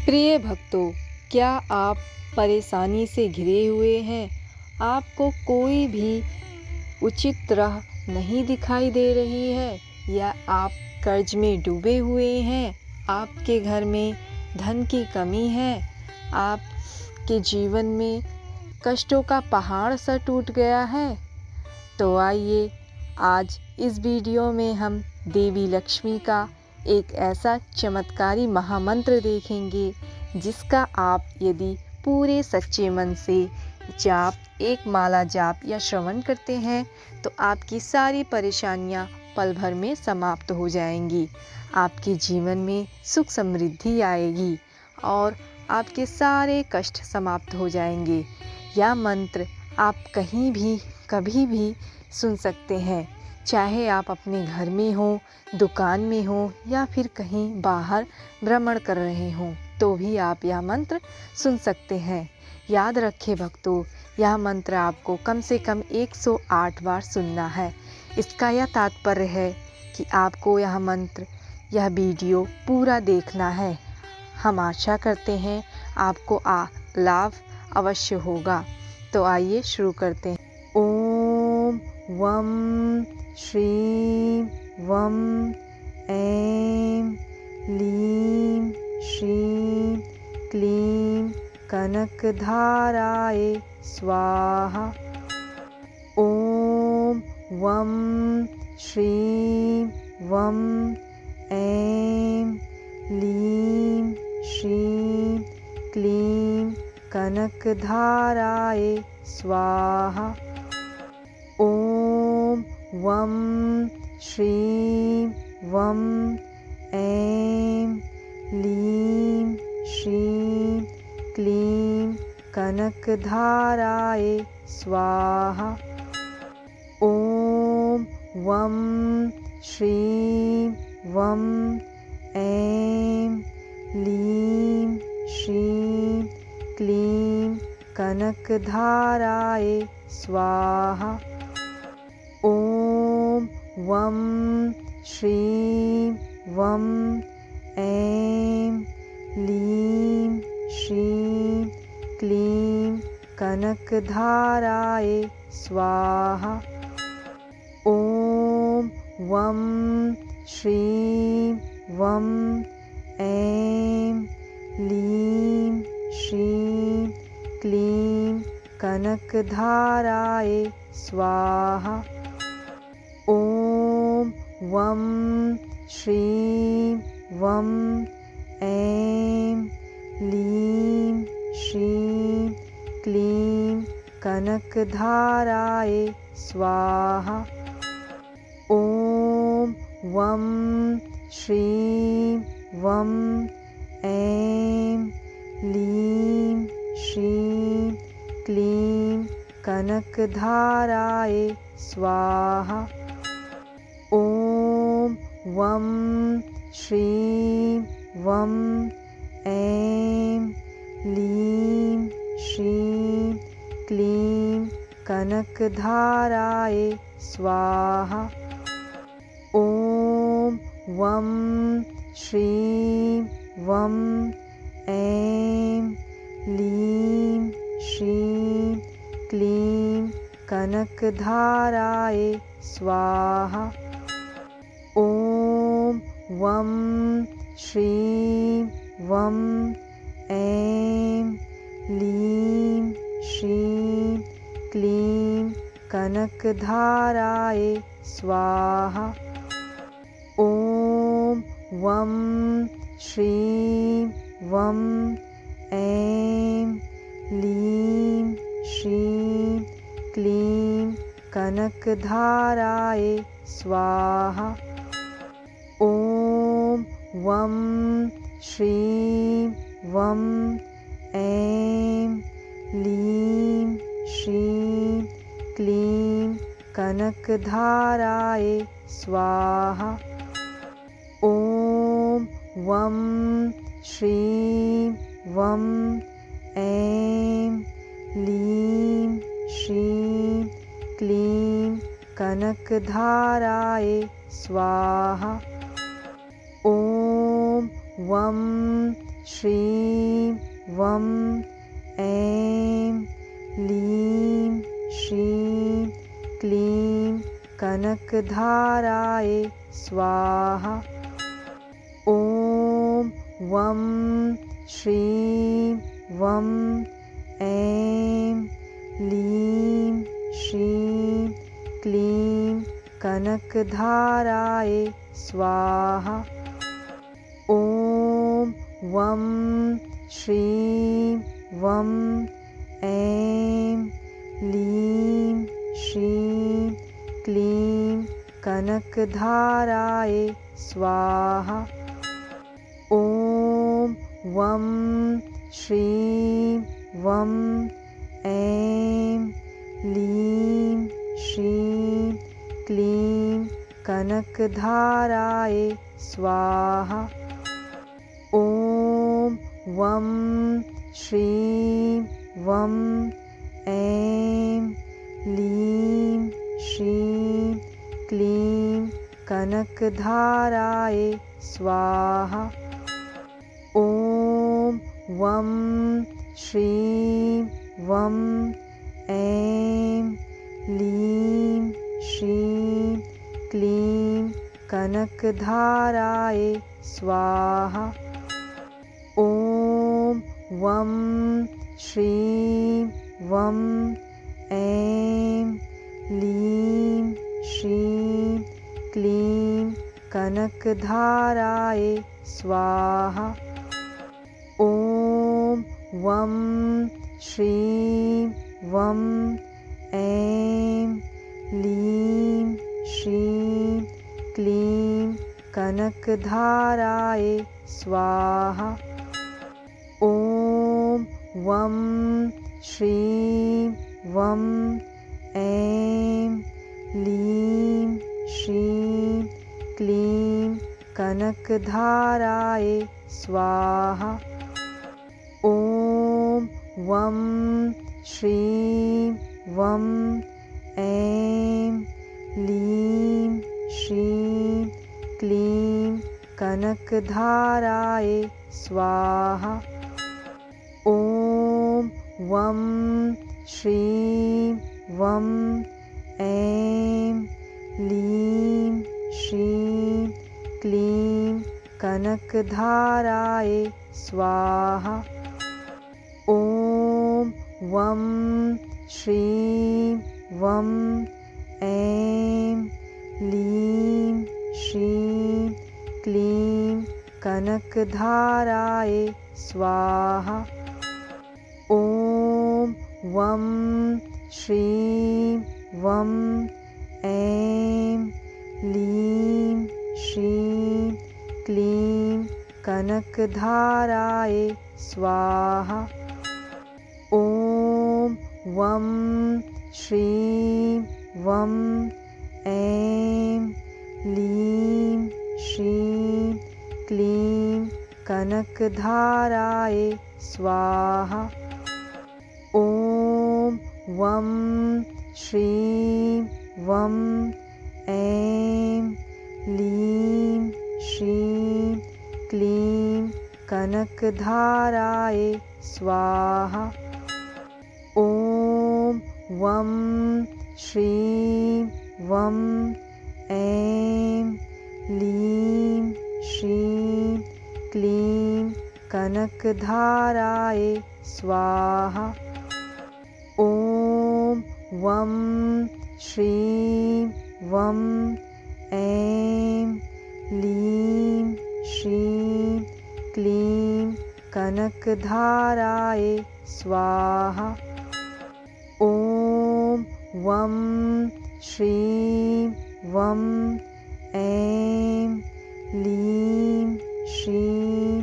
प्रिय भक्तों, क्या आप परेशानी से घिरे हुए हैं? आपको कोई भी उचित राह नहीं दिखाई दे रही है या आप कर्ज में डूबे हुए हैं? आपके घर में धन की कमी है? आपके जीवन में कष्टों का पहाड़ सा टूट गया है? तो आइए आज इस वीडियो में हम देवी लक्ष्मी का एक ऐसा चमत्कारी महामंत्र देखेंगे जिसका आप यदि पूरे सच्चे मन से एक माला जाप या श्रवण करते हैं तो आपकी सारी परेशानियां पल भर में समाप्त हो जाएंगी। आपके जीवन में सुख समृद्धि आएगी और आपके सारे कष्ट समाप्त हो जाएंगे। यह मंत्र आप कहीं भी कभी भी सुन सकते हैं, चाहे आप अपने घर में हो, दुकान में हो या फिर कहीं बाहर भ्रमण कर रहे हों, तो भी आप यह मंत्र सुन सकते हैं। याद रखें भक्तों, यह मंत्र आपको कम से कम 108 बार सुनना है। इसका यह तात्पर्य है कि आपको यह मंत्र, यह वीडियो पूरा देखना है। हम आशा करते हैं आपको लाभ अवश्य होगा। तो आइए शुरू करते हैं। ओम वम श्रीं वम ऐं लीं श्रीं क्लीं कनकधाराय स्वाहा। ओम वम श्रीं वम ऐं लीं श्रीं क्लीं कनकधाराय स्वाहा। ओम वम श्रीं वम ऐं लीं श्रीं क्लीं कनकधाराय स्वाहा। ओम वम श्रीं वम ऐं लीं श्रीं क्लीं कनकधाराय स्वाहा। ओम वम श्रीं वम ऐं लीं श्रीं क्लीं कनकधाराय स्वाहा। ओम वम श्रीं वम ऐं लीं श्रीं क्लीं कनकधाराय स्वाहा। ओम वम श्रीं वम ऐं लीं श्रीं क्लीं कनकधाराय स्वाहा। ओम वम श्रीं वम ऐं लीं श्रीं क्लीं कनकधाराय स्वाहा। ओम वम श्रीं वम ऐं लीं श्रीं क्लीं कनकधाराय स्वाहा। ओम वम श्रीं वम ऐं लीं श्रीं क्लीं कनकधाराय स्वाहा। ओम वम श्रीं वम ऐं लीं श्रीं क्लीं कनकधाराय स्वाहा। ओम वम श्रीं वम ऐं लीं श्रीं क्लीं कनकधाराय स्वाहा। ओम वम श्रीं वम ऐं लीं श्रीं क्लीं कनकधाराय स्वाहा। ओम वम श्रीं वम ऐं लीं श्रीं क्लीं कनकधाराय स्वाहा। ओम वम श्रीं वं ऐं लीं श्रीं क्लीं कनकधाराय स्वाहा। ॐ वं श्रीं वं ऐं लीं श्रीं क्लीं कनकधाराय स्वाहा। ॐ वं श्रीं वं ऐं लीं श्रीं क्लीं कनकधाराय स्वाहा। ॐ वं श्रीं वं ऐं लीं श्रीं क्लीं कनकधाराय स्वाहा। ॐ वं श्रीं वं ऐं लीं श्रीं क्लीं कनकधाराय स्वाहा। ॐ वं श्रीं वं ऐं लीं श्रीं क्लीं कनकधाराय स्वाहा। ॐ वं श्रीं वं ऐं लीं श्रीं क्लीं कनकधाराय स्वाहा। ॐ वं श्रीं वं ऐं लीं श्रीं क्लीं कनकधाराय स्वाहा। ॐ वं श्रीं वं ऐं लीं श्रीं क्लीं कनकधाराय स्वाहा। ॐ वं श्रीं वं ऐं लीं श्रीं क्लीं कनकधाराय स्वाहा। ॐ वं श्रीं वं ऐं लीं श्रीं क्लीं कनकधाराय स्वाहा। ॐ वं श्रीं वं ऐं लीं श्रीं क्लीं कनकधाराय स्वाहा। ॐ वं श्रीं वं ऐं लीं श्रीं क्लीं कनकधाराय स्वाहा। ॐ वं श्रीं वं ऐं लीं श्रीं क्लीं कनकधाराय स्वाहा। ॐ वं श्रीं वं ऐं लीं श्रीं क्लीं कनकधाराय स्वाहा। ॐ वं श्रीं वं ऐं लीं श्रीं क्लीं कनकधाराय स्वाहा। ॐ वं श्रीं वं ऐं लीं श्रीं क्लीं कनकधाराय स्वाहा। ॐ वं श्रीं वं ऐं लीं श्रीं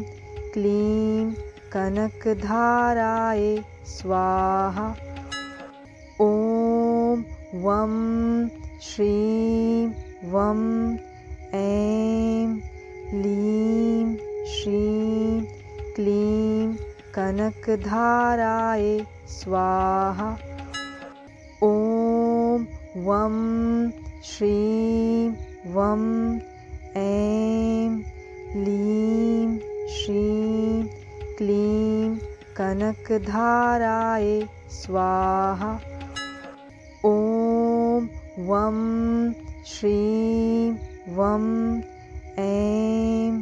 क्लीं कनकधाराय स्वाहा। ॐ वं श्रीं वं ऐं लीं श्रीं क्लीं कनकधाराय स्वाहा। ॐ वं श्रीं वं ऐं लीं श्रीं क्लीं कनकधाराय स्वाहा। ॐ वं श्रीं वं ऐं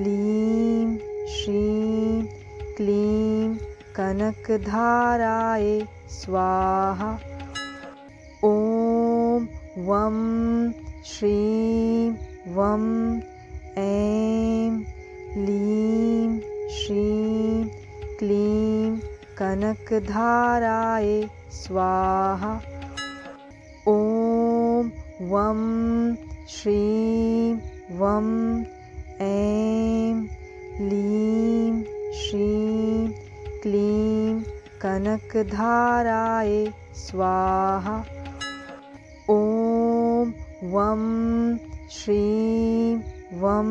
लीं श्रीं क्लीं कनकधाराय स्वाहा। ॐ वं श्रीं वं ऐं लीं श्रीं क्लीं कनकधाराय स्वाहा। ॐ वं श्रीं वं ऐं लीं श्रीं क्लीं कनकधाराय स्वाहा। ॐ वं श्रीं वं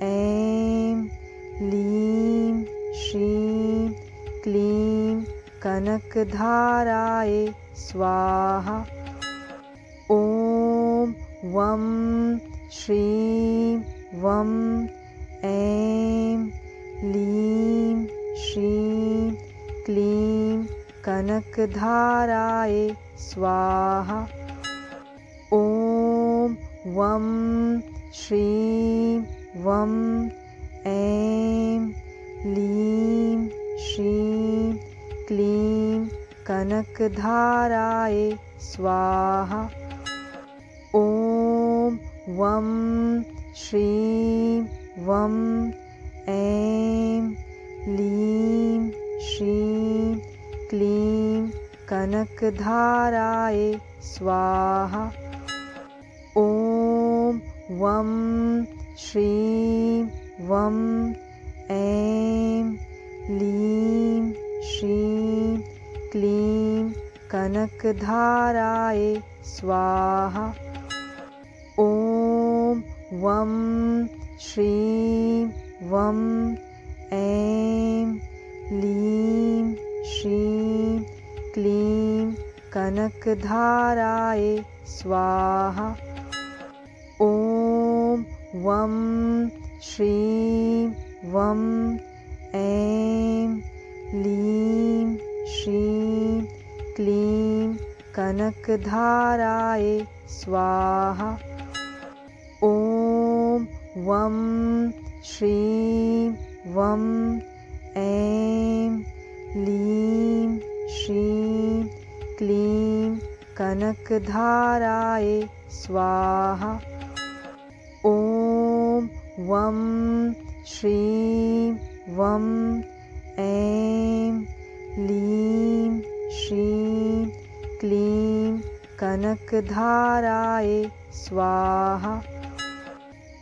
ऐं लीं श्रीं क्लीं कनकधाराय स्वाहा। ॐ वं श्रीं वं ऐं लीं श्रीं क्लीं कनकधाराय स्वाहा। ॐ वं श्रीं वं ऐं लीं श्रीं क्लीं कनकधाराय स्वाहा। ॐ वं श्रीं वं ऐं लीं श्रीं क्लीं कनकधाराय स्वाहा। ॐ वं श्रीं वं ऐं लीं श्रीं क्लीं कनकधाराय स्वाहा। ॐ वं श्रीं वं ऐं लीं श्रीं क्लीं कनकधाराय स्वाहा। ॐ वं श्रीं वं ऐं लीं श्रीं क्लीं कनकधाराय स्वाहा। ॐ वं श्रीं वं ऐं लीं श्रीं क्लीं कनकधाराय स्वाहा। ॐ वं श्रीं वं ऐं लीं श्रीं क्लीं कनकधाराय स्वाहा।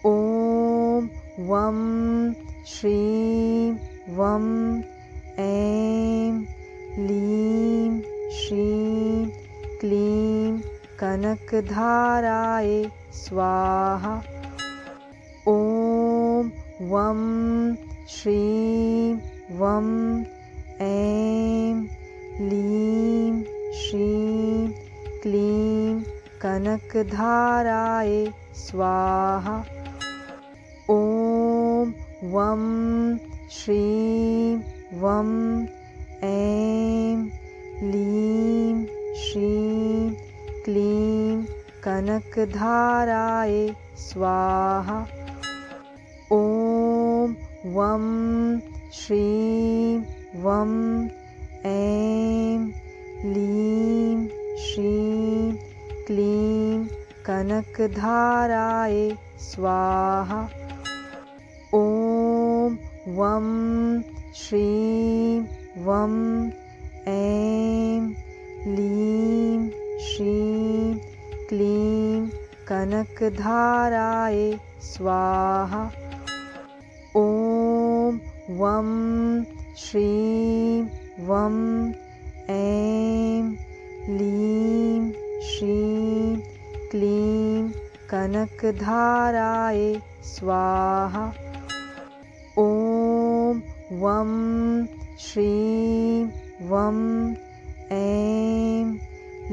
ॐ वं श्रीं वं ऐं लीं श्रीं क्लीं कनकधाराय स्वाहा। ॐ वं श्रीं वं ऐं लीं श्रीं क्लीं कनकधाराय स्वाहा। ॐ वं श्रीं वं ऐं लीं श्रीं क्लीं कनकधाराय स्वाहा। ॐ वं श्रीं वं ऐं लीं श्रीं क्लीं कनकधाराय स्वाहा। ॐ वं श्रीं वं ऐं लीं श्रीं क्लीं कनकधाराय स्वाहा। ॐ वं श्रीं वं ऐं लीं श्रीं क्लीं कनकधाराय स्वाहा। ॐ वं श्रीं वं ऐं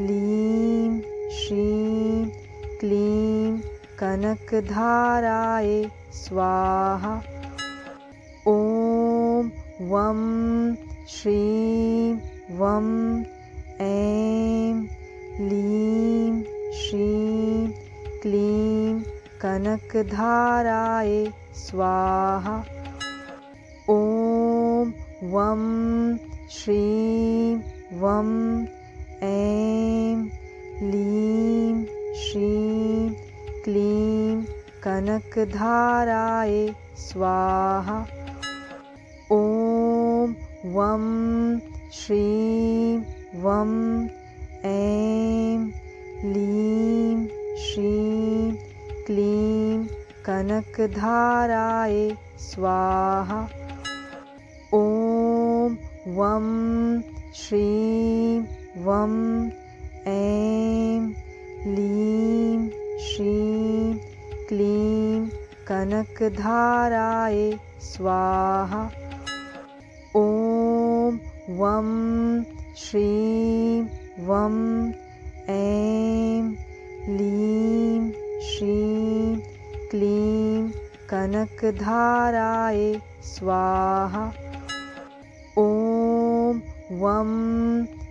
लीं श्रीं क्लीं कनकधाराय स्वाहा। ॐ वं श्रीं वं ऐं लीं श्रीं क्लीं कनकधाराय स्वाहा। ॐ वं श्रीं वं ऐं लीं श्रीं क्लीं कनकधाराय स्वाहा। ॐ वं श्रीं वं ऐं लीं श्रीं क्लीं कनकधाराय स्वाहा। ॐ वं श्रीं वं ऐं लीं श्रीं क्लीं कनकधाराय स्वाहा। ॐ वं श्रीं वं ऐं लीं श्रीं क्लीं कनकधाराय स्वाहा। ॐ वं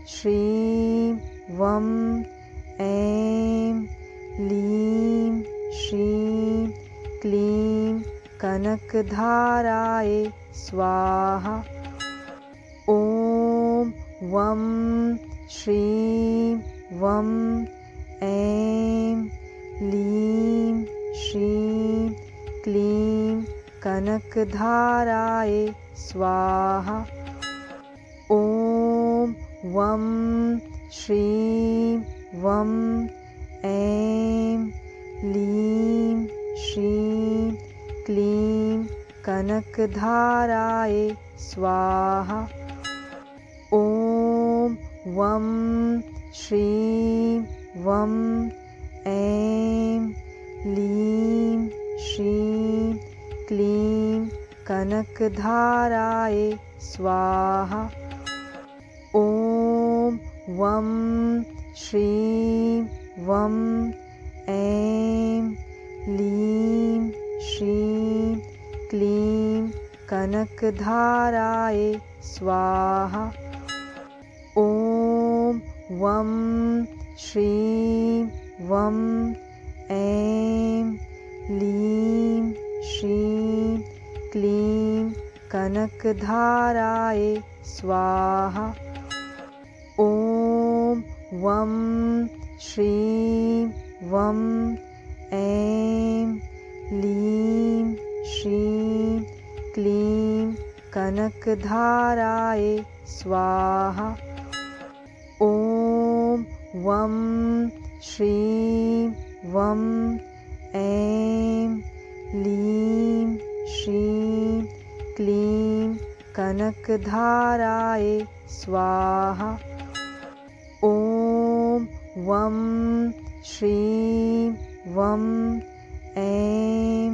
श्रीं वं ऐं लीं श्रीं क्लीं कनकधाराय स्वाहा। ॐ वं श्रीं वं ऐं लीं श्रीं क्लीं कनकधाराय स्वाहा। ॐ वं श्रीं वं ऐं लीं श्रीं क्लीं कनकधाराय स्वाहा। ॐ वं श्रीं वं ऐं लीं श्रीं क्लीं कनकधाराय स्वाहा। ॐ वं श्रीं वं ऐं लीं श्रीं क्लीं कनकधाराय स्वाहा। ॐ वं श्रीं वं ऐं लीं श्रीं क्लीं कनकधाराय स्वाहा। ॐ वं श्रीं वं ऐं लीं श्रीं क्लीं कनकधाराय स्वाहा। ॐ वं श्रीं वं ऐं लीं श्रीं क्लीं कनकधाराय स्वाहा। ॐ वं श्रीं वं ऐं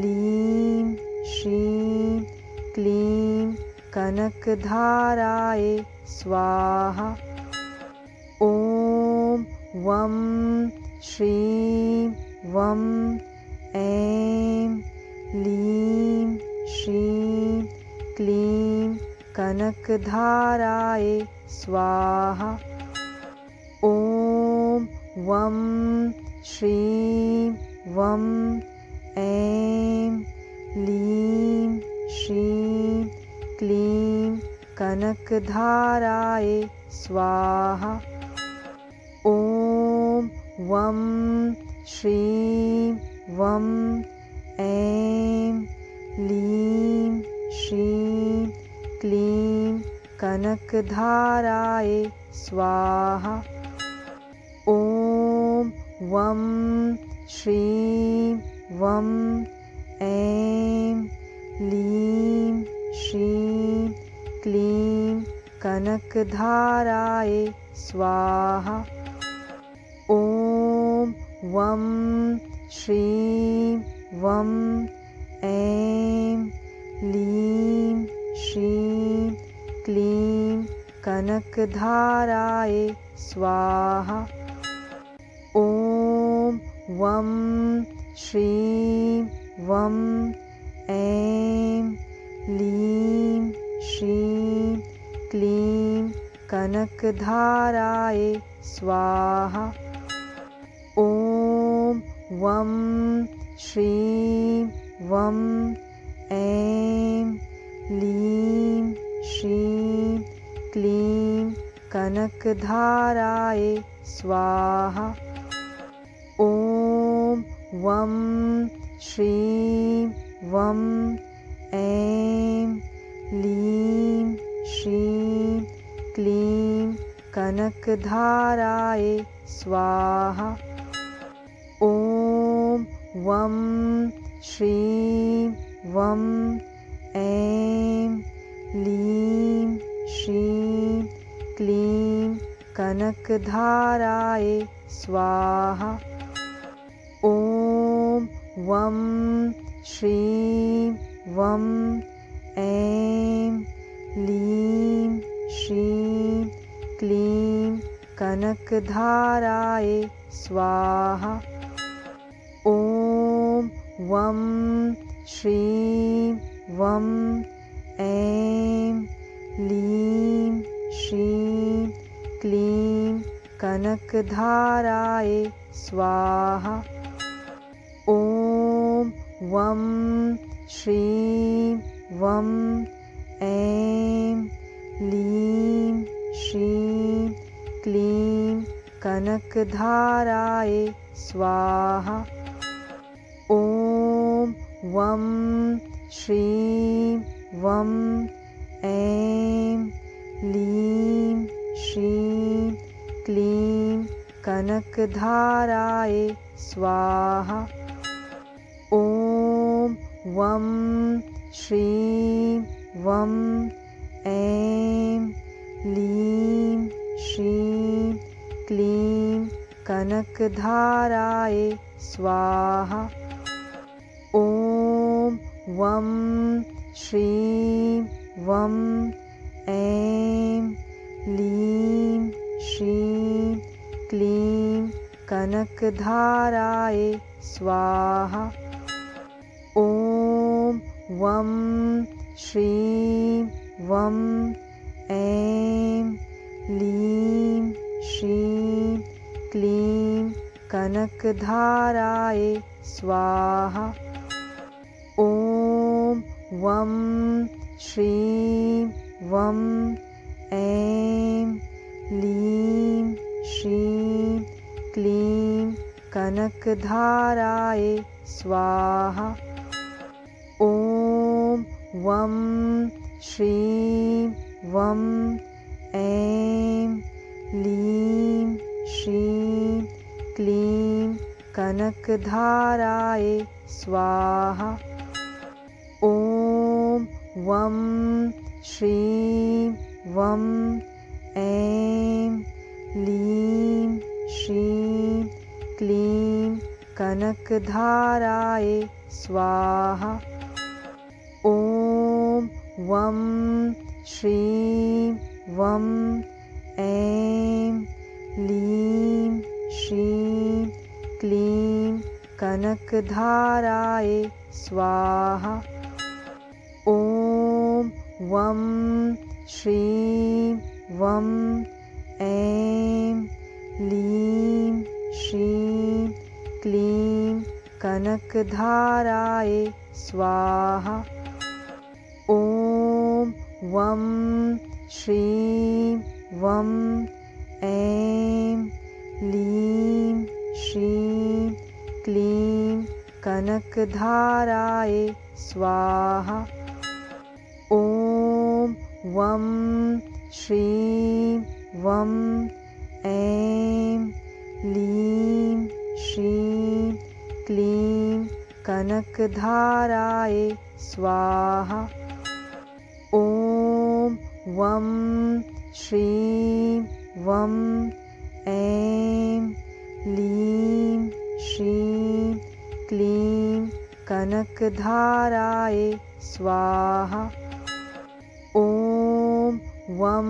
लीं श्रीं क्लीं कनकधाराय स्वाहा। ॐ वं श्रीं वं ऐं लीं श्रीं क्लीं कनकधाराय स्वाहा। ॐ वं श्रीं वं ऐं लीं श्रीं क्लीं कनकधाराय स्वाहा। ॐ वं श्रीं वं ऐं लीं श्रीं क्लीं कनकधाराय स्वाहा। ॐ वं श्रीं वं ऐं लीं श्रीं क्लीं कनकधाराय स्वाहा। ॐ वं श्रीं वं ऐं लीं श्रीं क्लीं कनकधाराय स्वाहा। ॐ वं श्रीं वं ऐं लीं श्रीं क्लीं कनकधाराय स्वाहा। ॐ वं श्रीं वं ऐं लीं श्रीं क्लीं कनकधाराय स्वाहा। ॐ वं श्रीं वं ऐं लीं श्रीं क्लीं कनकधाराय स्वाहा। ॐ वं श्रीं वं ऐं लीं श्रीं क्लीं कनकधाराय स्वाहा। ॐ वं श्रीं वं ऐं लीं श्रीं क्लीं कनकधाराय स्वाहा। ॐ वं श्रीं वं ऐं लीं श्रीं क्लीं कनकधाराय स्वाहा। ॐ वं श्रीं वं ऐं लीं श्रीं क्लीं कनकधाराय स्वाहा। ॐ वं श्रीं वं ऐं लीं श्रीं क्लीं कनकधाराय स्वाहा। ॐ वं श्रीं वं ऐं लीं श्रीं क्लीं कनकधाराय स्वाहा। ॐ वं श्रीं वं ऐं लीं श्रीं क्लीं कनकधाराय स्वाहा। ॐ वं श्रीं वं ऐं लीं श्रीं क्लीं कनकधाराय स्वाहा। ॐ वं श्रीं वं ऐं लीं श्रीं क्लीं कनकधाराय स्वाहा। ॐ वं श्रीं वं ऐं लीं श्रीं क्लीं कनकधाराय स्वाहा। ॐ वं श्रीं वं ऐं लीं श्रीं क्लीं कनकधाराय स्वाहा। ॐ वं श्रीं वं ऐं लीं श्रीं क्लीं कनकधाराय स्वाहा। ॐ वं श्रीं वं ऐं लीं श्रीं क्लीं कनकधाराय स्वाहा। ॐ वं श्रीं वं ऐं लीं श्रीं क्लीं कनकधाराय स्वाहा। ॐ वं श्रीं वं ऐं लीं श्रीं क्लीं कनकधाराय स्वाहा। ॐ वं श्रीं वं ऐं लीं श्रीं क्लीं कनकधाराय स्वाहा। ॐ वं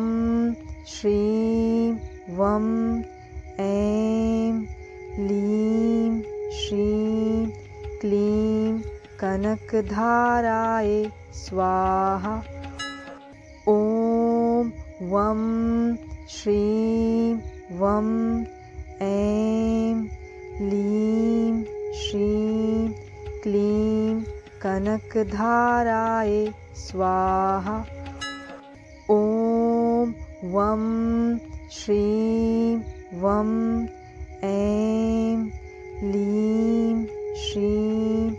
श्रीं वं ऐं लीं श्रीं क्लीं कनकधाराय स्वाहा। वं श्रीं वं ऐं लीं श्रीं क्लीं कनकधाराय स्वाहा। ॐ वं श्रीं वं ऐं लीं श्रीं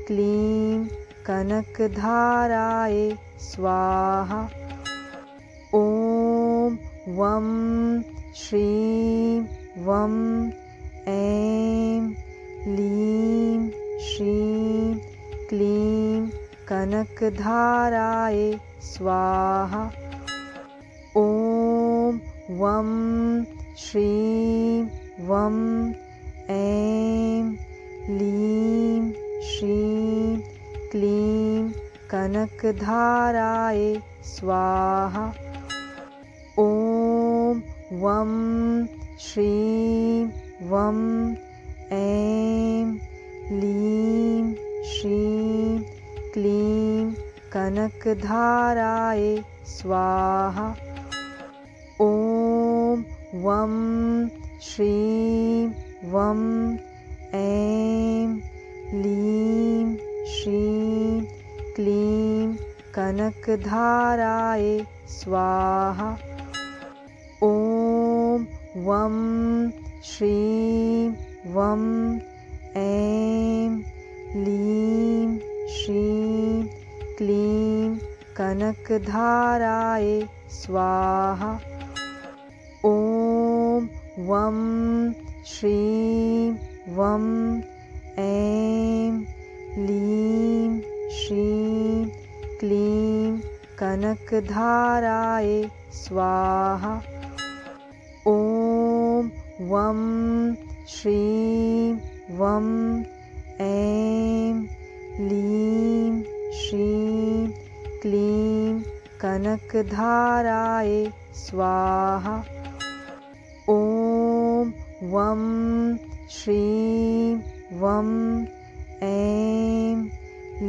क्लीं कनकधाराय स्वाहा। ॐ वं श्रीं वं ऐं लीं श्रीं क्लीं कनकधाराय स्वाहा। ॐ वं श्रीं वं ऐं लीं श्रीं क्लीं कनकधाराय स्वाहा। ॐ वं श्रीं वं ऐं लीं श्रीं क्लीं कनकधाराय स्वाहा। ॐ वं श्रीं वं ऐं लीं श्रीं क्लीं कनकधाराय स्वाहा। ॐ वं श्रीं वं ऐं लीं श्रीं क्लीं कनकधाराय स्वाहा। ॐ वं श्रीं वं ऐं लीं श्रीं क्लीं कनकधाराय स्वाहा। ॐ वं श्रीं वं ऐं लीं श्रीं क्लीं कनकधाराय स्वाहा। ॐ वं श्रीं वं ऐं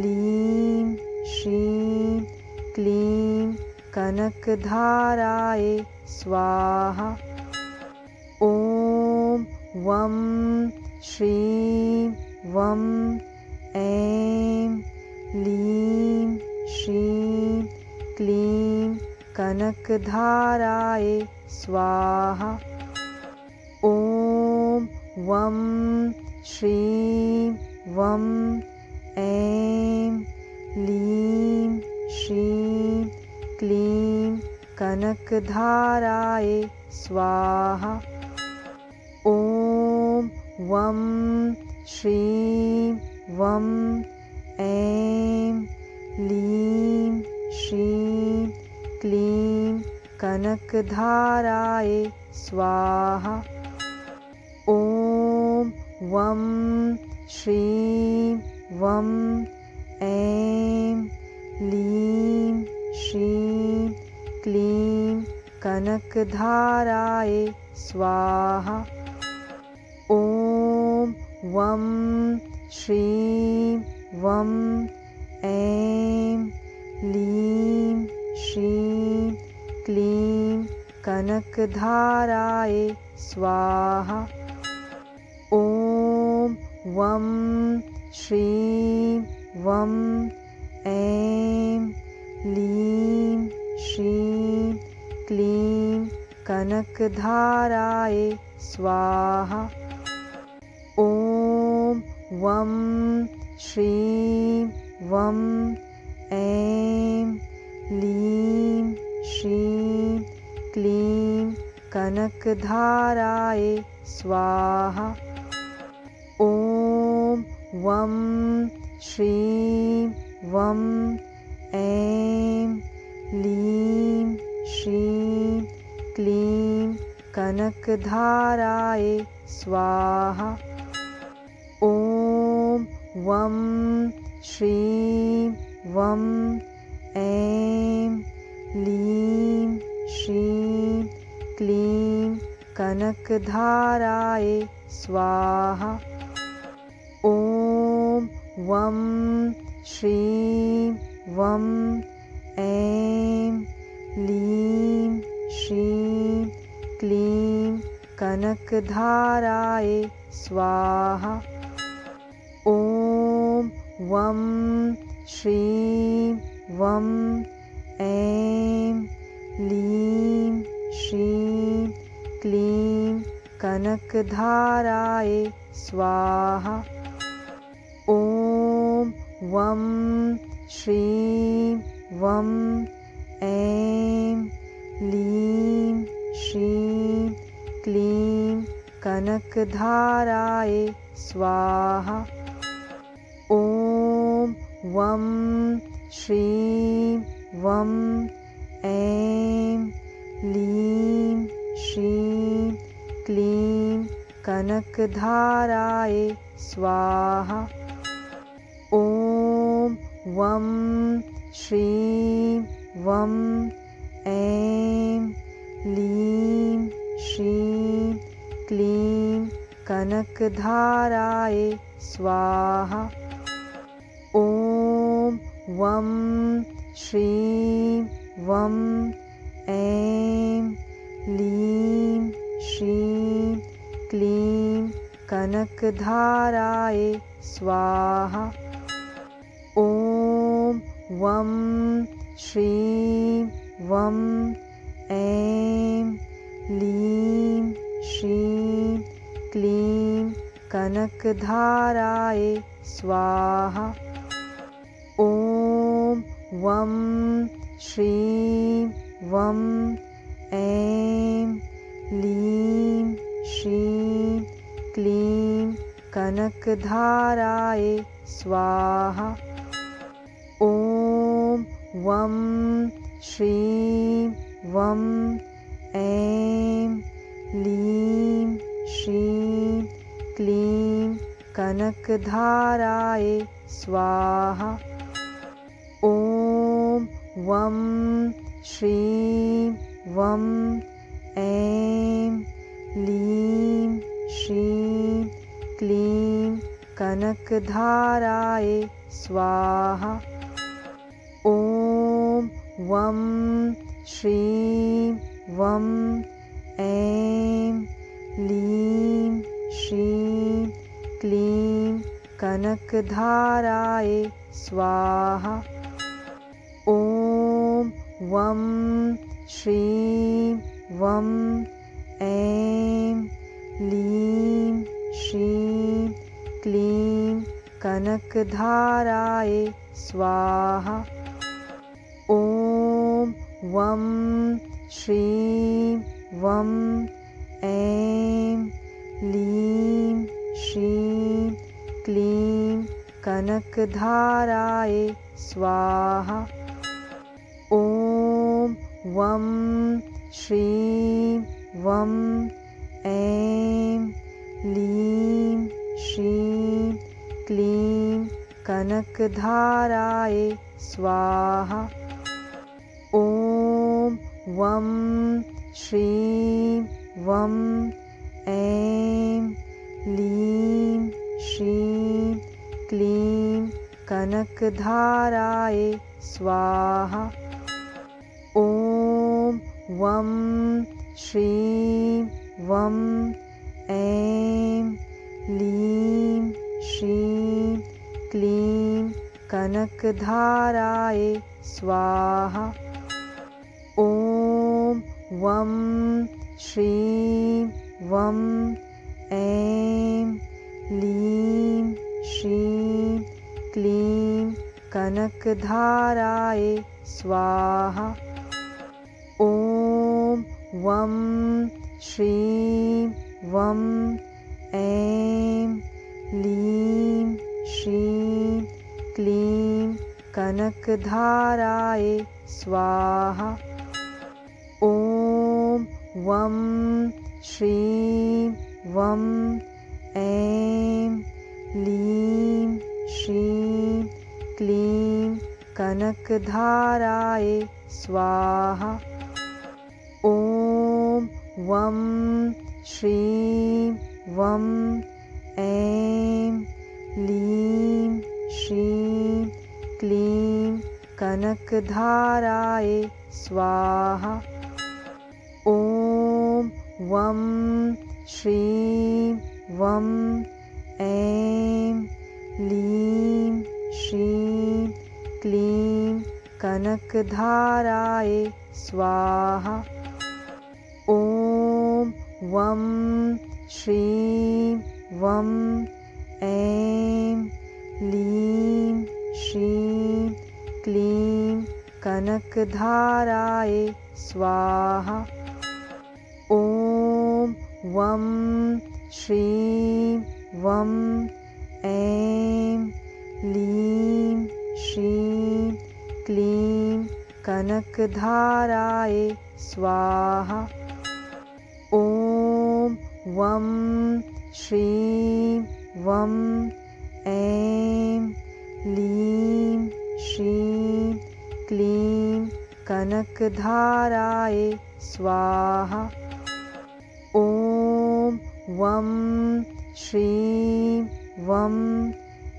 लीं श्रीं क्लीं कनकधाराय स्वाहा। ॐ वं श्रीं वं ऐं लीं श्रीं क्लीं कनकधाराय स्वाहा। ॐ वं श्रीं वं ऐं लीं श्रीं क्लीं कनकधाराय स्वाहा। ॐ वं श्रीं वं ऐं लीं श्रीं क्लीं कनकधाराय स्वाहा। ॐ वं श्रीं वं ऐं लीं श्रीं क्लीं कनकधाराय स्वाहा। ॐ वं श्रीं वं ऐं लीं श्रीं क्लीं कनकधाराय स्वाहा। ॐ वं श्रीं वं ऐं लीं श्रीं क्लीं कनकधाराय स्वाहा। ॐ वं श्रीं वं ऐं लीं श्रीं क्लीं कनकधाराय स्वाहा। ॐ वं श्रीं वं ऐं लीं श्रीं क्लीं कनकधाराय स्वाहा। ॐ वं श्रीं वं ऐं लीं श्रीं क्लीं कनकधाराय स्वाहा। ॐ वं श्रीं वं ऐं लीं श्रीं क्लीं कनकधाराय स्वाहा। ॐ वं श्रीं वं ऐं लीं श्रीं क्लीं कनकधाराय स्वाहा। ॐ वं श्रीं वं ऐं लीं श्रीं क्लीं कनकधाराय स्वाहा। ॐ वं श्रीं वं ऐं लीं श्रीं क्लीं कनकधाराय स्वाहा। ॐ वं श्रीं वं ऐं लीं श्रीं क्लीं कनकधाराय स्वाहा। ॐ वं श्रीं वं ऐं लीं श्रीं क्लीं कनकधाराय स्वाहा। ॐ वं श्रीं वं ऐं लीं श्रीं क्लीं कनकधाराय स्वाहा। ॐ वं श्रीं वं ऐं लीं श्रीं क्लीं कनकधाराय स्वाहा। ॐ वं श्रीं वं ऐं लीं श्रीं क्लीं कनकधाराय स्वाहा। ॐ वं श्रीं वं ऐं लीं श्रीं क्लीं कनकधाराय स्वाहा। ॐ वं श्रीं वं ऐं लीं श्रीं क्लीं कनकधाराय स्वाहा। ॐ वं श्रीं वं ऐं लीं श्रीं क्लीं कनकधाराय स्वाहा। ॐ वं श्रीं वं ऐं लीं श्रीं क्लीं कनकधाराय स्वाहा। ॐ वं श्रीं वं ऐं लीं श्रीं क्लीं कनकधाराय स्वाहा। ॐ वं श्रीं वं ऐं लीं श्रीं क्लीं कनकधाराय स्वाहा। ॐ वं श्रीं वं ऐं लीं श्रीं क्लीं कनकधाराय स्वाहा। ॐ वं श्रीं वं ऐं लीं श्रीं क्लीं कनकधाराय स्वाहा। ॐ वं श्रीं वं ऐं लीं श्रीं क्लीं कनकधाराय स्वाहा। ॐ वं श्रीं वं ऐं लीं श्रीं क्लीं कनकधाराय स्वाहा। ॐ वं श्रीं वं ऐं लीं श्रीं क्लीं कनकधाराय स्वाहा। वं श्रीं वं ऐं लीं श्रीं क्लीं कनकधाराय स्वाहा। ॐ वं श्रीं वं ऐं लीं श्रीं क्लीं कनकधाराय स्वाहा। ॐ वं श्रीं वं ऐं लीं श्रीं क्लीं कनकधाराय स्वाहा। ॐ वं श्रीं वं ऐं लीं श्रीं क्लीं कनकधाराय स्वाहा। ॐ वं श्रीं वं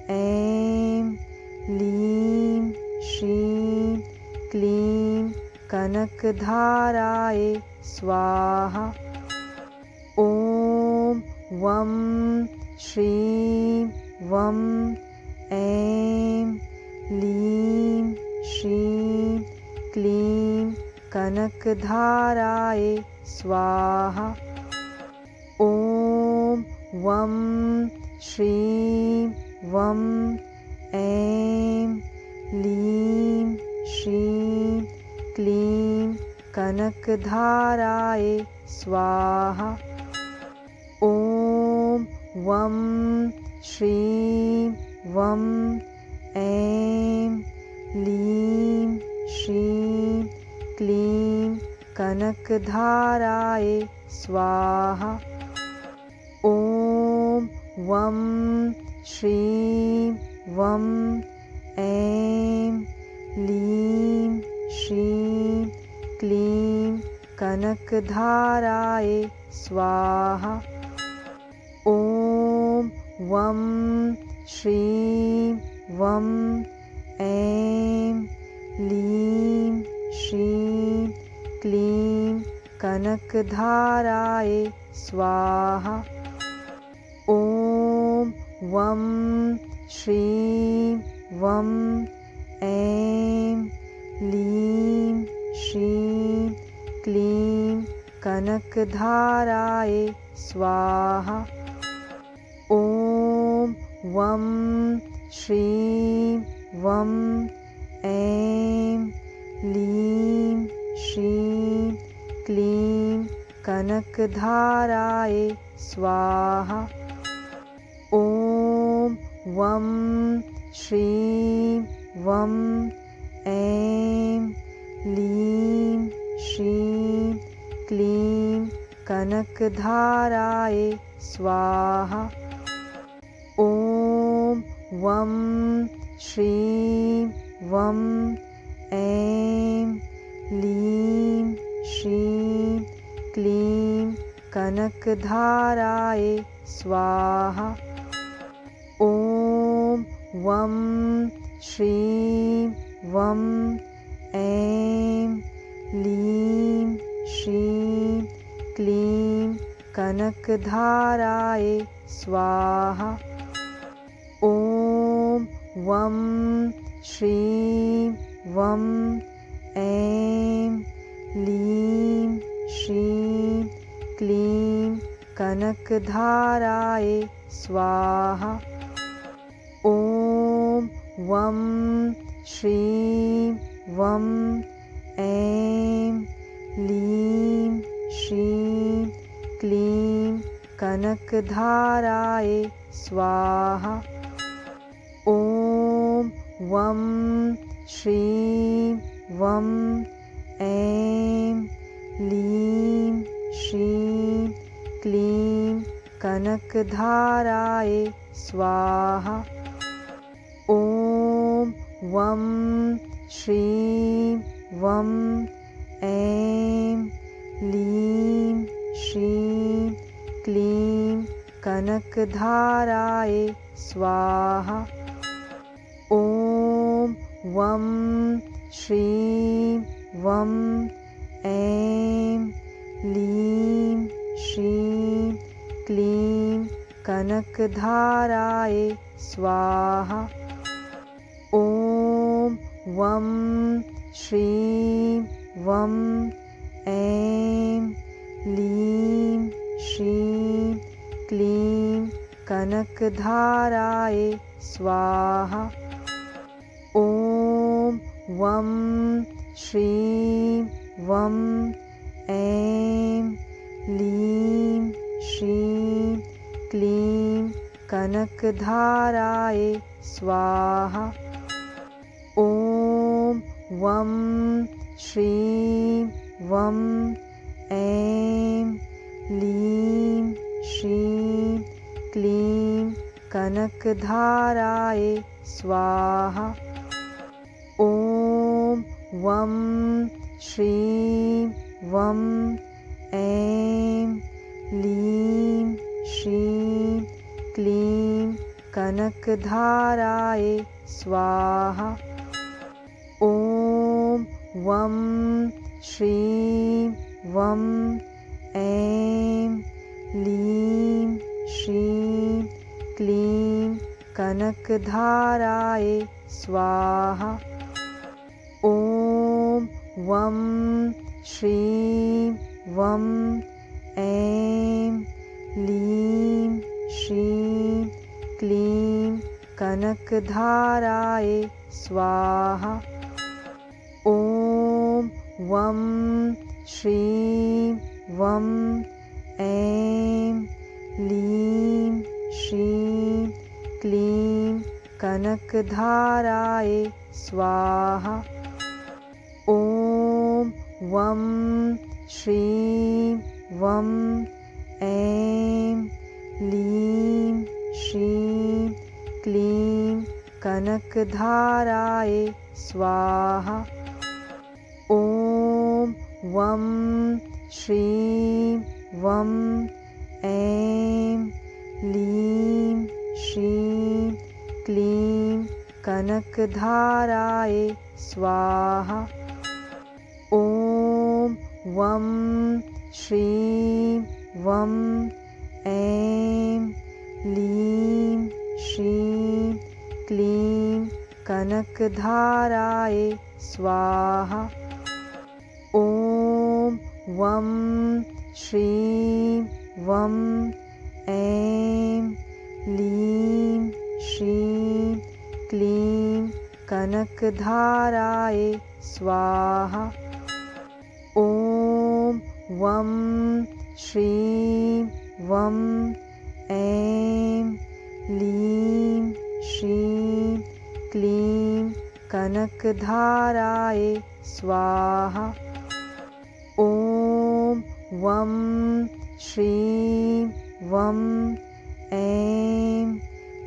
ऐं लीं श्रीं क्लीं कनकधाराय स्वाहा। ॐ वं श्रीं वं ऐं लीं श्रीं क्लीं कनकधाराय स्वाहा। ॐ वं श्रीं वं ऐं लीं श्रीं क्लीं कनकधाराय स्वाहा। ॐ वं श्रीं वं ऐं लीं श्रीं क्लीं कनकधाराय स्वाहा। ॐ वं श्रीं वं ऐं लीं श्रीं क्लीं कनकधाराय स्वाहा। ॐ वं श्रीं वं ऐं लीं श्रीं क्लीं कनकधाराय स्वाहा। ॐ वं श्रीं वं ऐं लीं श्रीं क्लीं कनकधाराय स्वाहा। ॐ वं श्रीं वं ऐं लीं श्रीं क्लीं कनकधाराय स्वाहा। ॐ वं श्रीं वं ऐं लीं श्रीं क्लीं कनकधाराय स्वाहा। ॐ वं श्रीं वं ऐं लीं श्रीं क्लीं कनकधाराय स्वाहा। ॐ वं श्रीं वं ऐं लीं श्रीं क्लीं कनकधाराय स्वाहा। ॐ वं श्रीं वं ऐं लीं श्रीं क्लीं कनकधाराय स्वाहा। ॐ वं श्रीं वं ऐं लीं श्रीं क्लीं कनकधाराय स्वाहा। ॐ वं श्रीं वं ऐं लीं श्रीं क्लीं कनकधाराय स्वाहा। ॐ वं श्रीं वं ऐं लीं श्रीं क्लीं कनकधाराय स्वाहा। ॐ वं श्रीं वं ऐं लीं श्रीं क्लीं कनकधाराय स्वाहा। ॐ वं श्रीं वं ऐं लीं श्रीं क्लीं कनकधाराय स्वाहा। ॐ वं श्रीं वं ऐं लीं श्रीं क्लीं कनकधाराय स्वाहा। ॐ वं श्रीं वं ऐं लीं श्रीं क्लीं कनकधाराय स्वाहा। ॐ वं श्रीं वं ऐं लीं श्रीं क्लीं कनकधाराय स्वाहा। ॐ वं श्रीं वं ऐं लीं श्रीं क्लीं कनकधाराय स्वाहा। ॐ वं श्रीं वं ऐं लीं श्रीं क्लीं कनकधाराय स्वाहा। ॐ वं श्रीं वं ऐं लीं श्रीं क्लीं कनकधाराय स्वाहा। ॐ वं श्रीं वं ऐं लीं श्रीं क्लीं कनकधाराय स्वाहा। ॐ वं श्रीं वं ऐं लीं श्रीं क्लीं कनकधाराय स्वाहा। ॐ वं श्रीं वं ऐं लीं श्रीं क्लीं कनकधाराय स्वाहा। ॐ वं श्रीं वं ऐं लीं श्रीं क्लीं कनकधाराय स्वाहा। ॐ वं श्रीं वं ऐं लीं श्रीं क्लीं कनकधाराय स्वाहा। ॐ वं श्रीं वं ऐं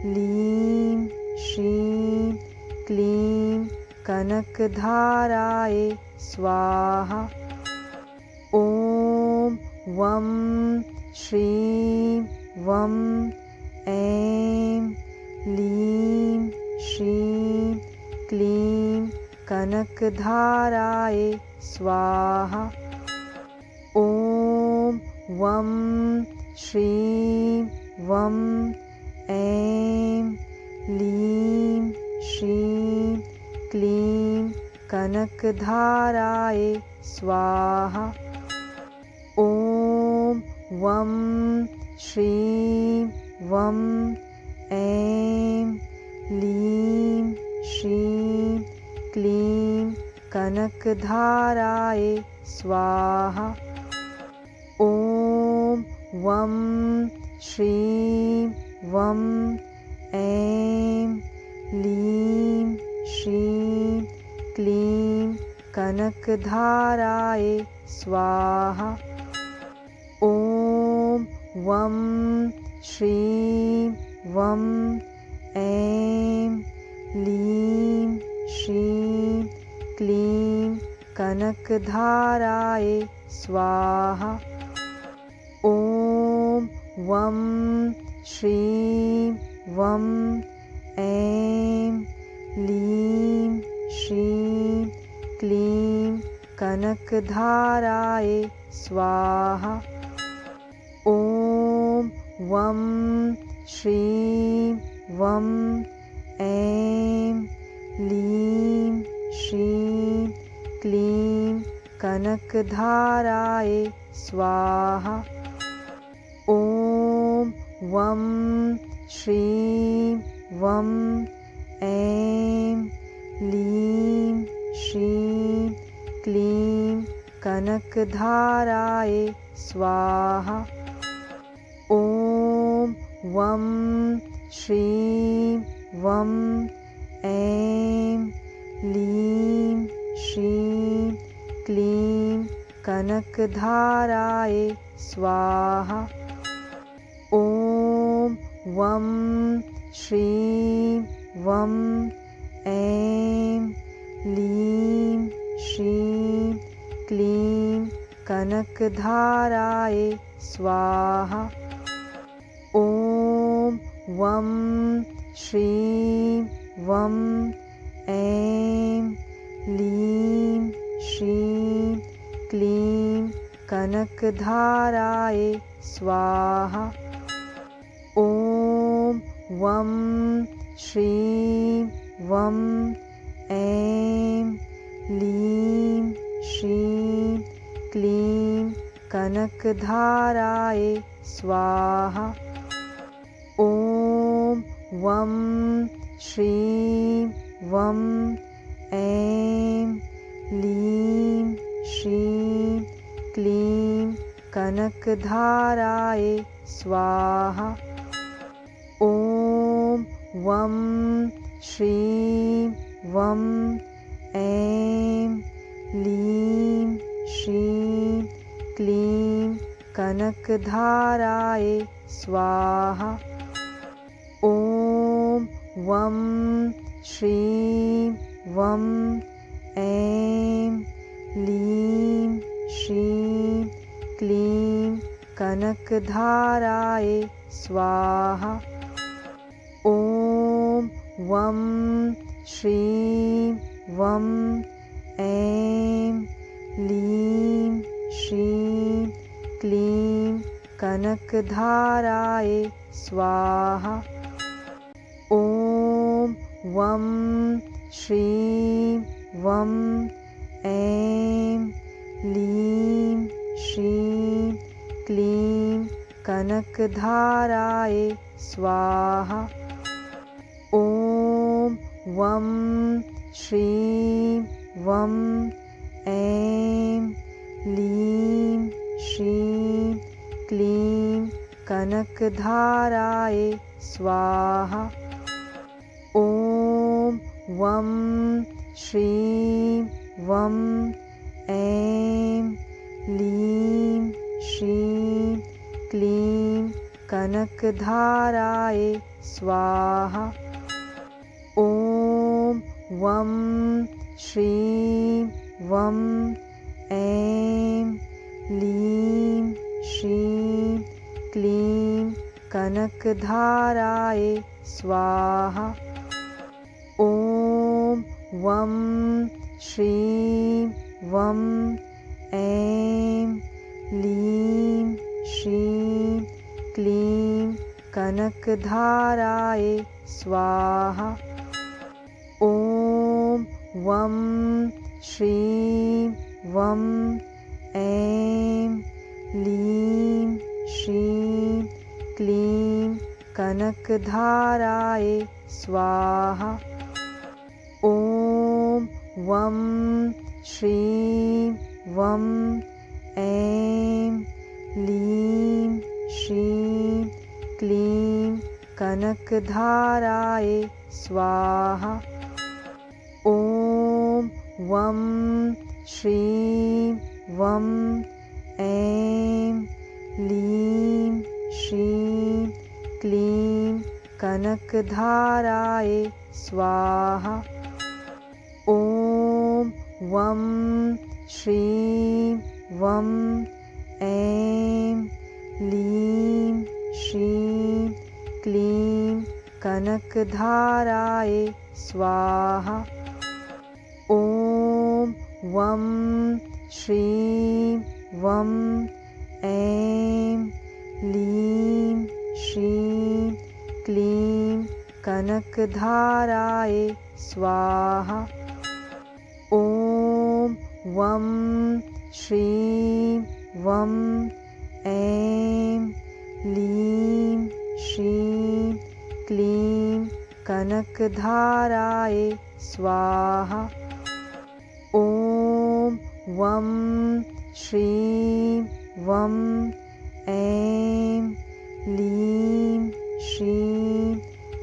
लीं श्रीं क्लीं कनकधाराय स्वाहा। ॐ वं श्रीं वं ऐं लीं श्रीं क्लीं कनकधाराय स्वाहा। ॐ वं श्रीं वं ऐं लीं श्रीं क्लीं कनकधाराय स्वाहा। ॐ वं श्रीं वं ऐं लीं श्रीं क्लीं कनकधाराय स्वाहा। ॐ वं श्रीं वं ऐं लीं श्रीं क्लीं कनकधाराय स्वाहा। ॐ वं श्रीं वं ऐं लीं श्रीं क्लीं कनकधाराय स्वाहा। ॐ वं श्रीं वं ऐं लीं श्रीं क्लीं कनकधाराय स्वाहा। वं श्रीं वं ऐं लीं श्रीं क्लीं कनकधाराय स्वाहा। ॐ वं श्रीं वं ऐं लीं श्रीं क्लीं कनकधाराय स्वाहा। ॐ वं श्रीं वं ऐं लीं श्रीं क्लीं कनकधाराय स्वाहा। ॐ वं श्रीं वं ऐं लीं श्रीं क्लीं कनकधाराय स्वाहा। ॐ वं श्रीं वं ऐं लीं श्रीं क्लीं कनकधाराय स्वाहा। ॐ वं श्रीं वं ऐं लीं श्रीं क्लीं कनकधाराय स्वाहा। ॐ वं श्रीं वं ऐं लीं श्रीं क्लीं कनकधाराय स्वाहा। ॐ वं श्रीं वं ऐं लीं श्रीं क्लीं कनकधाराय स्वाहा। ॐ वं श्रीं वं ऐं लीं श्रीं क्लीं कनकधाराय स्वाहा। ॐ वं श्रीं वं ऐं लीं श्रीं क्लीं कनकधाराय स्वाहा। ॐ वं श्रीं वं ऐं लीं श्रीं क्लीं कनकधाराय स्वाहा। ॐ वं श्रीं वं ऐं लीं श्रीं क्लीं कनकधाराय स्वाहा। ॐ वं श्रीं वं ऐं लीं श्रीं क्लीं कनकधाराय स्वाहा। ॐ वं श्रीं वं ऐं लीं श्रीं क्लीं कनकधाराय स्वाहा। ॐ वं श्रीं वं ऐं लीं श्रीं क्लीं कनकधाराय स्वाहा। ॐ वं श्रीं वं ऐं लीं श्रीं क्लीं कनकधाराय स्वाहा। ॐ वं श्रीं वं ऐं लीं श्रीं क्लीं कनकधाराय स्वाहा। ॐ वं श्रीं वं ऐं लीं श्रीं क्लीं कनकधाराय स्वाहा। ॐ वं श्रीं वं ऐं लीं श्रीं क्लीं कनकधाराय स्वाहा। ॐ वं श्रीं वं ऐं लीं श्रीं क्लीं कनकधाराय स्वाहा। ॐ वं श्रीं वं ऐं लीं श्रीं क्लीं कनकधाराय स्वाहा। ॐ वं श्रीं वं ऐं लीं श्रीं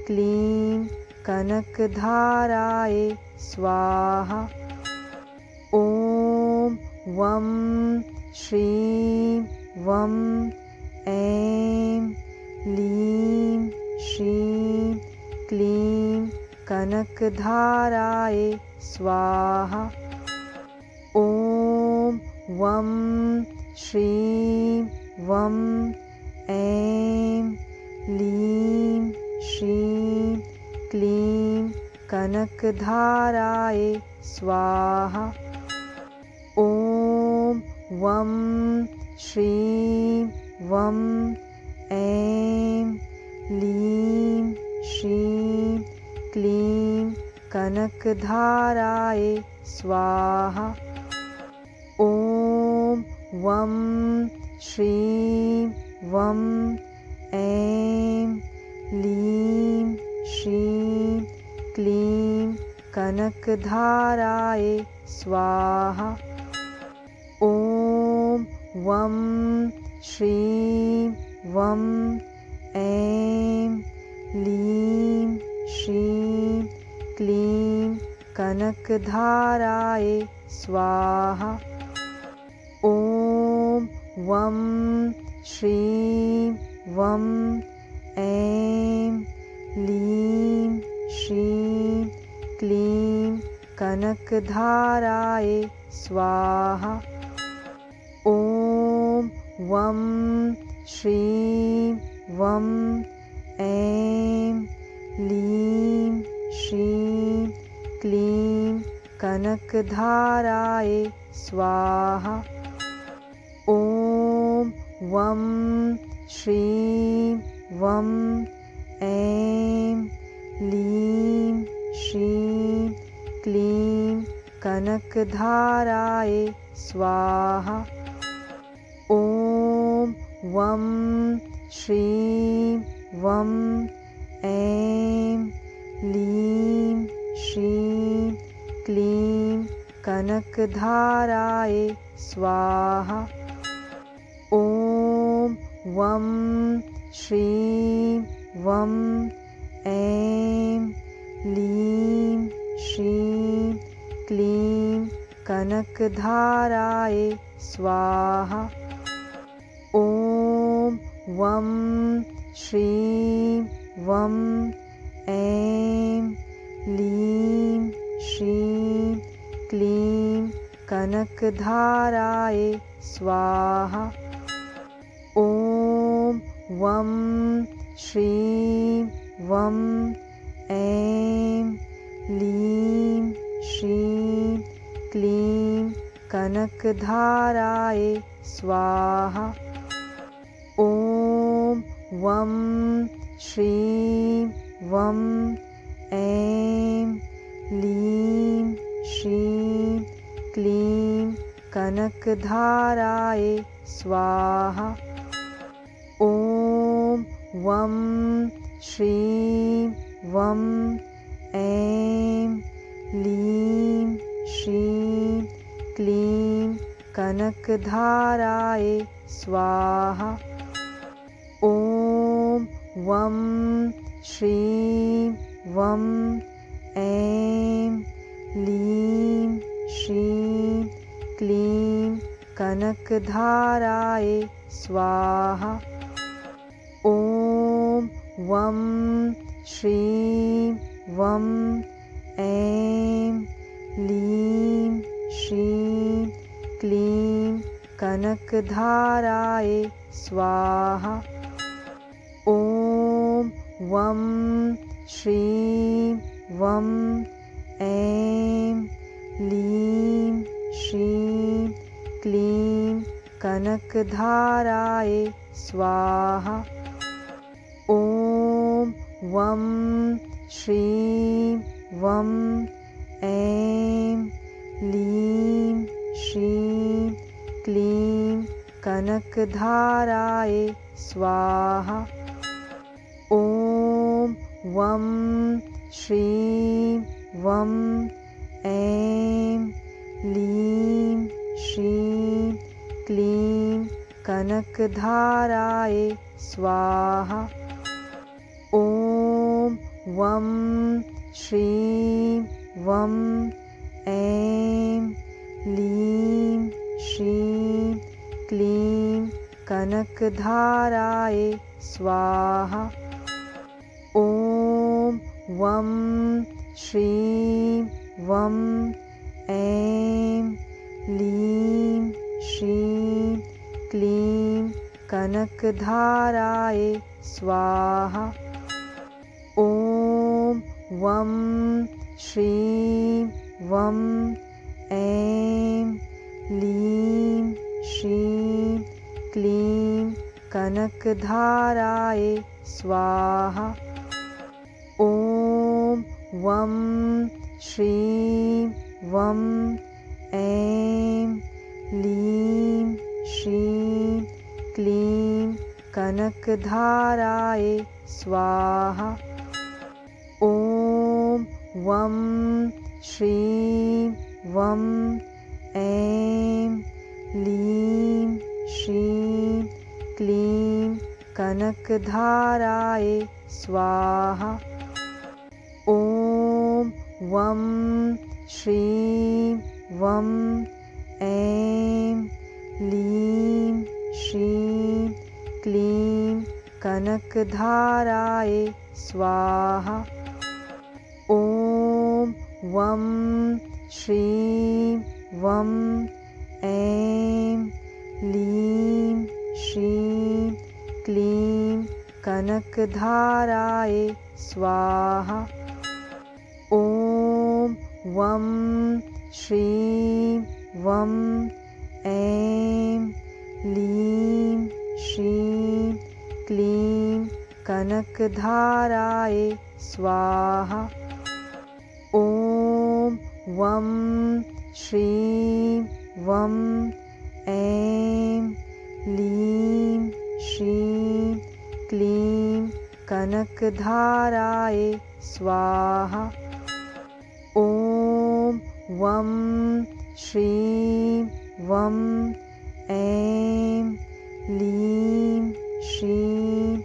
क्लीं कनकधाराय स्वाहा। ॐ वं श्रीं वं ऐं लीं श्रीं क्लीं कनकधाराय स्वाहा। ॐ वं श्रीं वं ऐं लीं श्रीं क्लीं कनकधाराय स्वाहा। ॐ वं श्रीं वं ऐं लीं श्रीं क्लीं कनकधाराय स्वाहा। ॐ वं श्रीं वं ऐं लीं श्रीं क्लीं कनकधाराय स्वाहा। ॐ वं श्रीं वं ऐं लीं श्रीं क्लीं कनकधाराय स्वाहा। ॐ वं श्रीं वं ऐं लीं श्रीं क्लीं कनकधाराय स्वाहा। ॐ वं श्रीं वं ऐं लीं श्रीं क्लीं कनकधाराय स्वाहा। ॐ वं श्रीं वं ऐं लीं श्रीं क्लीं कनकधाराय स्वाहा। ॐ वं श्रीं वं ऐं लीं श्रीं क्लीं कनकधाराय स्वाहा। ॐ वं श्रीं वं ऐं लीं श्रीं क्लीं कनकधाराय स्वाहा। ॐ वं श्रीं वं ऐं लीं श्रीं क्लीं कनकधाराय स्वाहा। ॐ वं श्रीं वं ऐं लीं श्रीं क्लीं कनकधाराय स्वाहा। ॐ वं श्रीं वं ऐं लीं श्रीं क्लीं कनकधाराय स्वाहा। ॐ वं श्रीं वं ऐं लीं श्रीं क्लीं कनकधाराय स्वाहा। ॐ वं श्रीं वं ऐं लीं श्रीं क्लीं कनकधाराय स्वाहा। ॐ वं श्रीं वं ऐं लीं श्रीं क्लीं कनकधाराय स्वाहा। ॐ वं श्रीं वं ऐं लीं श्रीं क्लीं कनकधाराय स्वाहा। वं श्रीं वं ऐं लीं श्रीं क्लीं कनकधाराय स्वाहा। ॐ वं श्रीं वं ऐं लीं श्रीं क्लीं कनकधाराय स्वाहा। ॐ वं श्रीं वं ऐं लीं श्रीं क्लीं कनकधाराय स्वाहा। ॐ वं श्रीं वं ऐं लीं श्रीं क्लीं कनकधाराय स्वाहा। ॐ वं श्रीं वं ऐं लीं श्रीं क्लीं कनकधाराय स्वाहा। ॐ वं श्रीं वं ऐं लीं श्रीं क्लीं कनकधाराय स्वाहा। ॐ वं श्रीं वं ऐं लीं श्रीं क्लीं कनकधाराय स्वाहा। ॐ वं श्रीं वं ऐं लीं श्रीं क्लीं कनकधाराय स्वाहा। ॐ वं श्रीं वं ऐं लीं श्रीं क्लीं कनकधाराय स्वाहा। ॐ वं श्रीं वं ऐं लीं श्रीं क्लीं कनकधाराय स्वाहा। ॐ वं श्रीं वं ऐं लीं श्रीं क्लीं कनकधाराय स्वाहा। ॐ वं श्रीं वं ऐं लीं श्रीं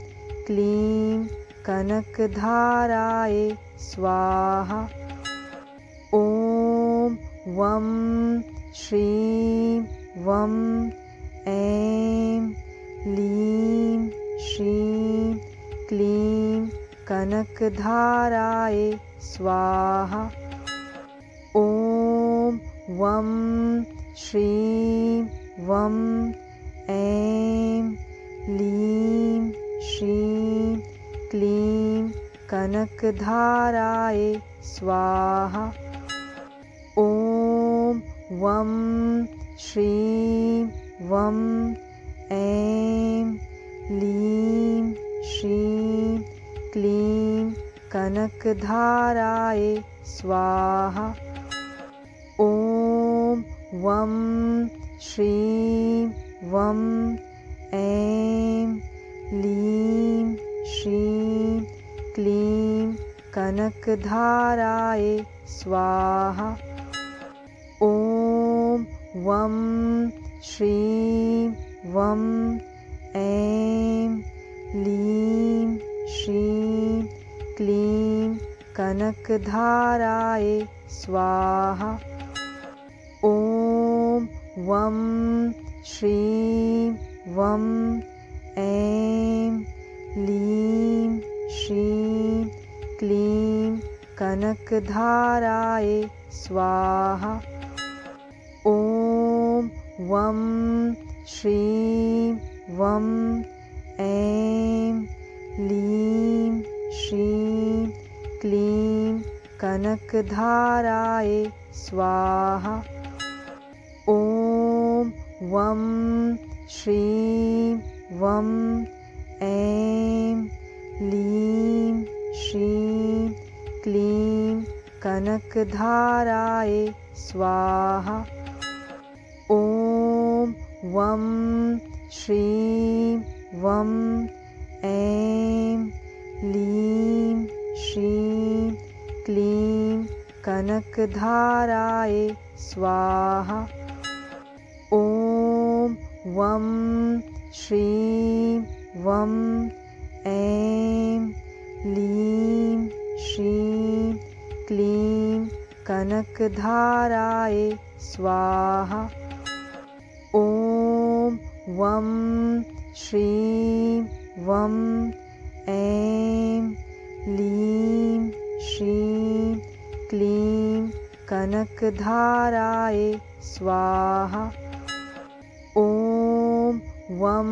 क्लीं कनकधाराय स्वाहा। ॐ वं श्रीं वं ऐं लीं श्रीं क्लीं कनकधाराय स्वाहा। ॐ वं श्रीं वं ऐं लीं श्रीं क्लीं कनकधाराय स्वाहा। ॐ वं श्रीं वं ऐं लीं श्रीं क्लीं कनकधाराय स्वाहा। ॐ वं श्रीं वं ऐं लीं श्रीं क्लीं कनकधाराय स्वाहा। ॐ वं श्रीं वं ऐं लीं श्रीं क्लीं कनकधाराय स्वाहा। ॐ वं श्रीं वं ऐं लीं श्रीं क्लीं कनकधाराय स्वाहा। ॐ वं श्रीं वं ऐं लीं श्रीं क्लीं कनकधाराय स्वाहा। ॐ वं श्रीं वं ऐं लीं कनकधाराय स्वाहा। ॐ वं श्रीं वं ऐं लीं श्रीं क्लीं कनकधाराय स्वाहा। ॐ वं श्रीं वं ऐं लीं श्रीं क्लीं कनकधाराय स्वाहा। ॐ वं श्रीं वं ऐं लीं श्रीं क्लीं कनकधाराय स्वाहा। ॐ वं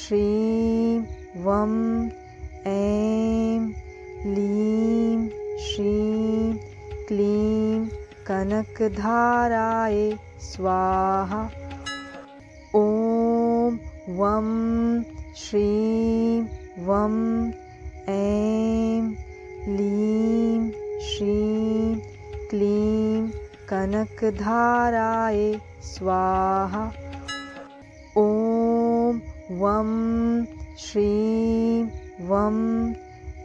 श्रीं वं ऐं लीं श्रीं क्लीं कनकधाराय स्वाहा। ॐ वं श्रीं वं ऐं लीं श्रीं क्लीं कनकधाराय स्वाहा। ॐ वं श्रीं वं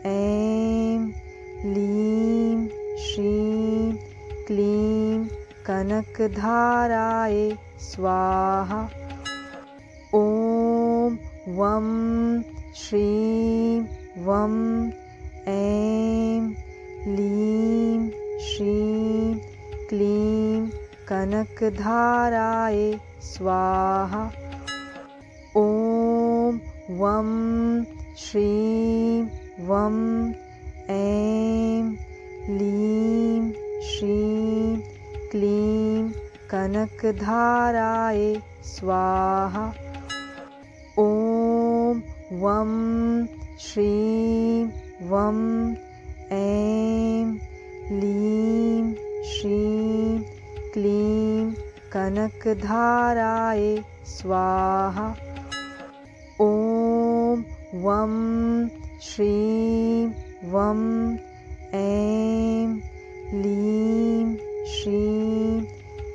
ऐं लीं श्रीं क्लीं कनकधाराय स्वाहा। ॐ वं श्रीं वं ऐं लीं श्रीं क्लीं कनकधाराय स्वाहा। ॐ वं श्रीं वं ऐं लीं श्रीं क्लीं कनकधाराय स्वाहा। ॐ वं श्रीं वं ऐं लीं श्रीं क्लीं कनकधाराय स्वाहा। ॐ वं श्रीं वं ऐं लीं श्रीं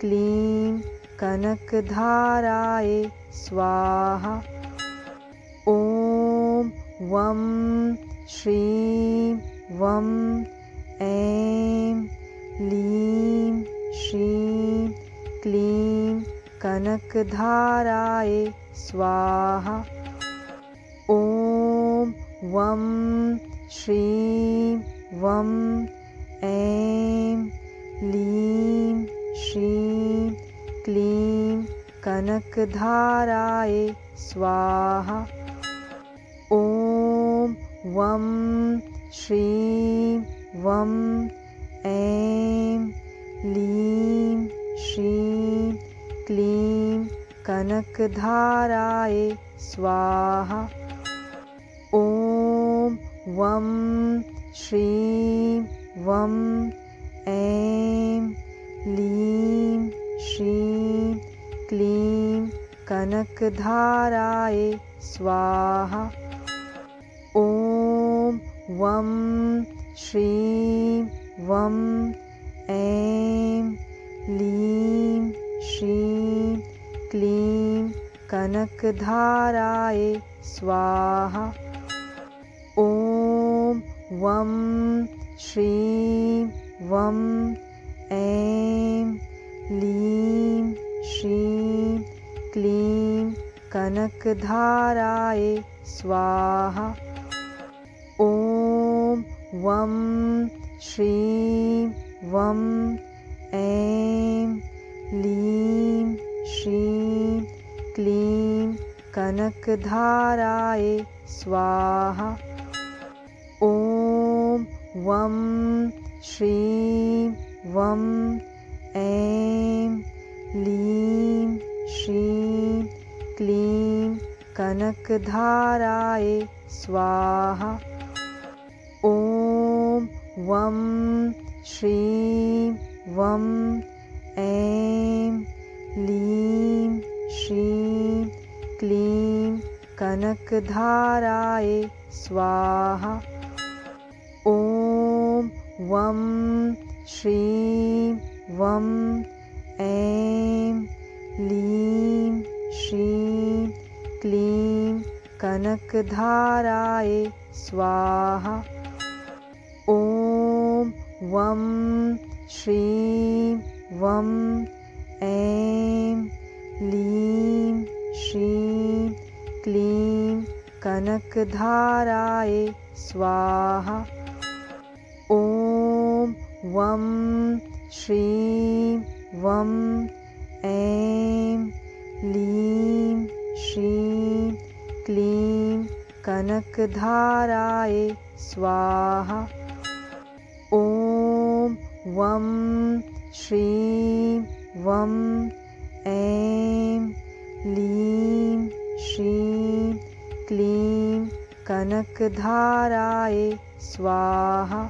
क्लीं कनकधाराय स्वाहा। ॐ वं श्रीं वं ऐं लीं श्रीं क्लीं कनकधाराय स्वाहा। ॐ वं श्रीं वं ऐं लीं श्रीं क्लीं कनकधाराय स्वाहा। ॐ वं श्रीं वं ऐं लीं श्रीं क्लीं कनकधाराय स्वाहा। ॐ वं श्रीं वं ऐं लीं श्रीं क्लीं कनकधाराय स्वाहा। ॐ वं श्रीं वं ऐं लीं श्रीं क्लीं कनकधाराय स्वाहा। ॐ वं श्रीं वं ऐं लीं श्रीं क्लीं कनकधाराय स्वाहा। ॐ वं श्रीं वं ऐं लीं श्रीं क्लीं कनकधाराय स्वाहा। ॐ वं श्रीं वं ऐं लीं श्रीं क्लीं कनकधाराय स्वाहा। ॐ वं श्रीं वं ऐं लीं श्रीं क्लीं कनकधाराय स्वाहा। ॐ वं श्रीं वं ऐं लीं श्रीं क्लीं कनकधाराय स्वाहा। ॐ वं श्रीं वं ऐं लीं श्रीं क्लीं कनकधाराय स्वाहा। ॐ वं श्रीं वं ऐं लीं श्रीं क्लीं कनकधाराय स्वाहा। ॐ वं श्रीं वं ऐं लीं श्रीं क्लीं कनकधाराय स्वाहा।